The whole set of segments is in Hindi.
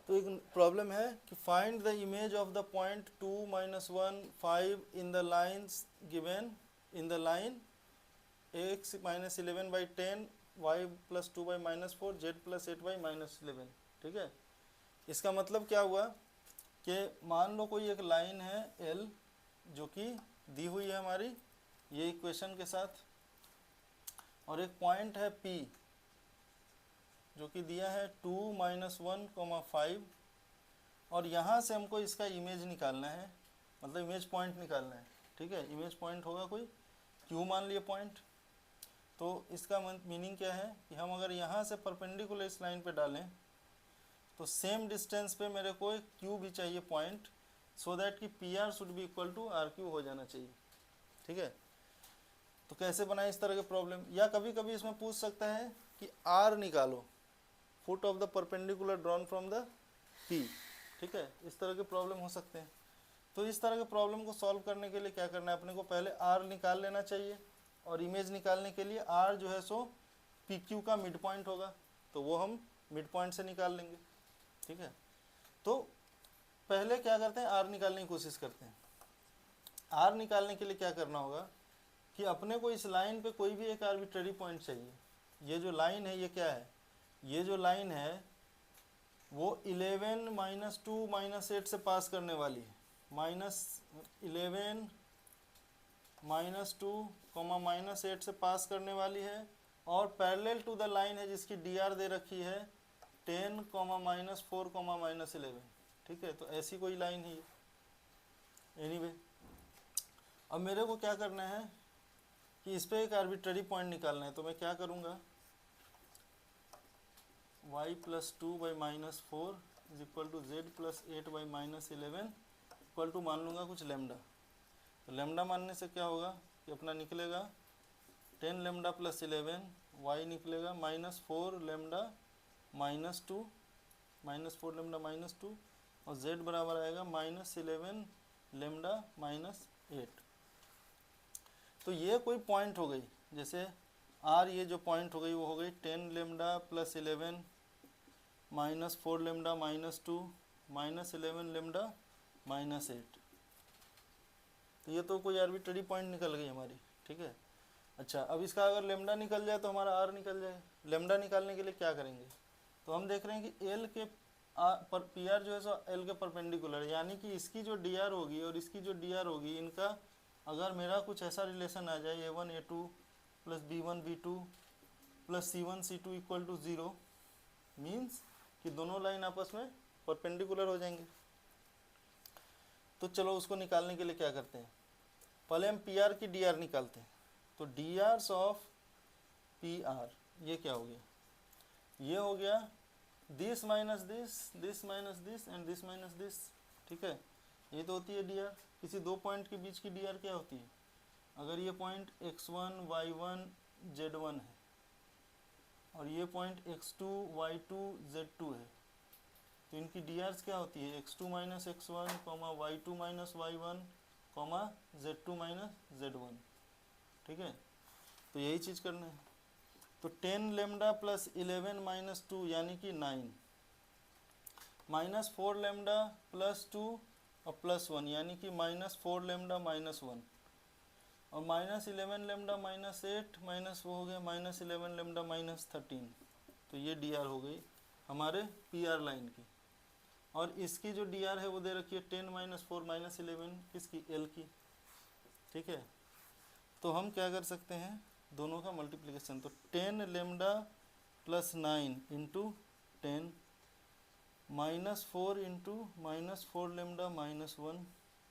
तो एक प्रॉब्लम है कि find the image of the point 2 - 1 5 in the lines given in the line x - 11/10 y + 2/-4 z + 8/-11। ठीक है, इसका मतलब क्या हुआ कि मान लो कोई एक लाइन है L जो कि दी हुई है हमारी ये इक्वेशन के साथ, और एक पॉइंट है P जो कि दिया है 2 - 1, 5, और यहाँ से हमको इसका इमेज निकालना है, मतलब इमेज पॉइंट निकालना है। ठीक है, इमेज पॉइंट होगा कोई Q मान लिए पॉइंट। तो इसका मीनिंग क्या है कि हम अगर यहाँ से परपेंडिकुलर इस लाइन पे डालें तो सेम डिस्टेंस पे मेरे को एक Q भी चाहिए पॉइंट, सो दैट कि PR should be equal to RQ हो जाना चाहिए। ठीक है, तो कैसे बनाए इस तरह के प्रॉब्लम, या कभी कभी इसमें पूछ सकता है कि R निकालो, foot of the perpendicular drawn from the P। ठीक है, इस तरह के प्रॉब्लम हो सकते हैं। तो इस तरह के प्रॉब्लम को सॉल्व करने के लिए क्या करना है, अपने को पहले R निकाल लेना चाहिए, और इमेज निकालने के लिए R जो है सो PQ का मिड पॉइंट होगा, तो वो हम मिड पॉइंट से निकाल लेंगे। ठीक है, तो पहले क्या करते हैं, R निकालने की कोशिश करते हैं। R निकालने के लिए क्या करना होगा कि अपने को इस लाइन पे कोई भी एक आर्बिट्ररी पॉइंट चाहिए। ये जो लाइन है ये क्या है, ये जो लाइन है वो 11 - 2 - 8 से पास करने वाली है, -11 -2, -8 से पास करने वाली है, और पैरेलल टू द लाइन है जिसकी DR दे रखी है 10, -4, -11। ठीक है, तो ऐसी कोई लाइन है एनीवे। अब मेरे को क्या करना है कि इस पर एक आर्बिट्ररी पॉइंट निकालना है, तो मैं क्या करूँगा, y + 2/-4 = z + 8/-11 इक्वल टू मान लूँगा कुछ लेमडा। तो लेमडा मानने से क्या होगा कि अपना निकलेगा 10 लेमडा + 11, y निकलेगा -4 लेमडा -2, -4 लेमडा -2, और z बराबर आएगा -11 लेमडा -8। तो ये कोई पॉइंट हो गई, जैसे R ये जो पॉइंट हो गई वो हो गई 10 लेमडा + 11 -4 लेमडा -2 -11 लेमडा -8। तो ये तो कोई आर्बिट्ररी पॉइंट निकल गई हमारी। ठीक है, अच्छा अब इसका अगर लेमडा निकल जाए तो हमारा R निकल जाए। लेमडा निकालने के लिए क्या करेंगे, तो हम देख रहे हैं कि L के पर PR जो है सो L के परपेंडिकुलर, यानी कि इसकी जो DR होगी और इसकी जो DR होगी, इनका अगर मेरा कुछ ऐसा रिलेशन आ जाए A1 A2 + B1 B2 + C1 C2 = 0, means कि दोनों लाइन आपस में परपेंडिकुलर हो जाएंगे। तो चलो उसको निकालने के लिए क्या करते हैं, पहले हम PR की DR निकालते हैं। तो DRs ऑफ PR ये क्या हो गया, ये हो गया this minus this, this minus this and this minus this. ठीक है, ये तो होती है DR। किसी दो पॉइंट के बीच की DR क्या होती है, अगर ये पॉइंट x1 y1 z1 है और ये पॉइंट x2 y2 z2 है, तो इनकी DRs क्या होती है, x2 - x1, y2 - y1, z2 - z1। ठीक है, तो यही चीज़ करना है। तो 10 लेमडा + 11 - 2 यानी कि 9, -4 लेमडा + 2 और +1 यानी कि -4 लेमडा -1, और -11 लेमडा -8 माइनस वो हो गया -11 लेमडा -13। तो ये DR हो गई हमारे PR लाइन की, और इसकी जो DR है वो दे रखी है 10 - 4 -11 किसकी, L की। ठीक है, तो हम क्या कर सकते हैं, दोनों का मल्टीप्लिकेशन, तो 10 lambda + 9 × 10 -4 × -4 lambda -1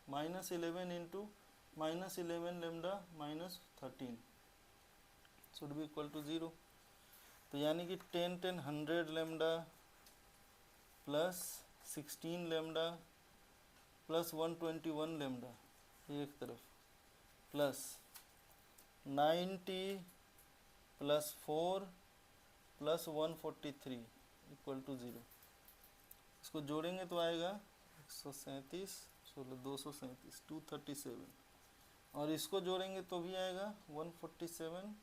-11 × -11 lambda -13 should be equal to 0। तो यानी कि 10 10 100 लेमडा + 16 लेमडा + 121 लेमडा एक तरफ, प्लस 90 + 4 + 143 = 0। इसको जोड़ेंगे तो आएगा 137 16 237 237, और इसको जोड़ेंगे तो भी आएगा 147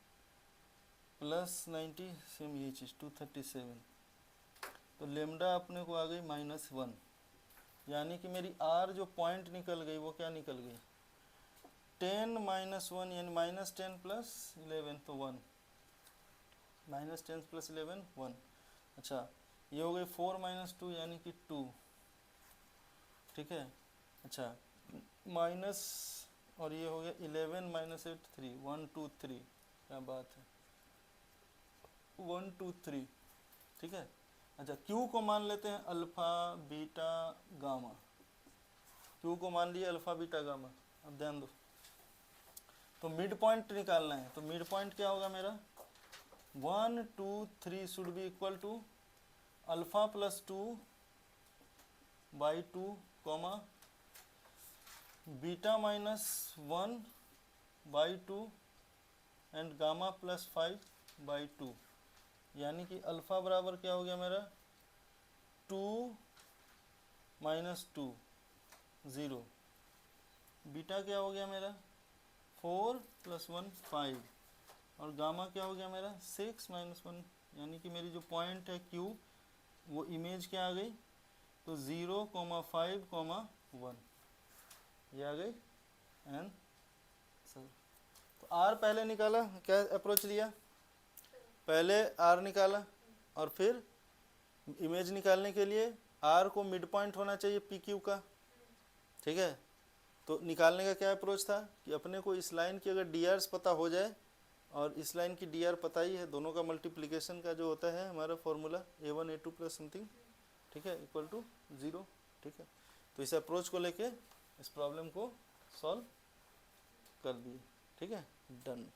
+ 90 सेम यही चीज़ 237। तो लेमडा अपने को आ गई -1, यानी कि मेरी आर जो पॉइंट निकल गई वो क्या निकल गई 10 - 1 यानी -10 + 11 तो 1, -10 + 11 1। अच्छा ये हो गई 4 - 2 यानी कि 2, ठीक है। अच्छा माइनस और ये हो गया 11 - 8 3, 1 2 3, क्या बात है 1 2 3, ठीक है। अच्छा Q को मान लेते हैं अल्फा बीटा गामा, Q को मान लिया अल्फा बीटा गामा। अब ध्यान दो, तो मिड पॉइंट निकालना है, तो मिड पॉइंट क्या होगा मेरा 1 2 3 should be equal to alpha + 2/2 comma beta -1/2 and gamma +5/2, यानी कि अल्फा बराबर क्या हो गया मेरा 2 - 2 0, बीटा क्या हो गया मेरा 4 + 1 5, और गामा क्या हो गया मेरा 6 - 1, यानी कि मेरी जो पॉइंट है Q वो इमेज क्या आ गई तो 0, 5, 1 ये आ गई आंसर। तो R पहले निकाला, क्या अप्रोच लिया, पहले R निकाला और फिर इमेज निकालने के लिए R को मिड पॉइंट होना चाहिए PQ का, ठीक है। तो निकालने का क्या अप्रोच था कि अपने को इस लाइन की अगर DRs पता हो जाए और इस लाइन की DR पता ही है, दोनों का मल्टीप्लिकेशन का जो होता है हमारा फॉर्मूला A1 A2 + समथिंग, ठीक है, = 0, ठीक है। तो इस अप्रोच को लेके इस प्रॉब्लम को सॉल्व कर दिए, ठीक है, डन।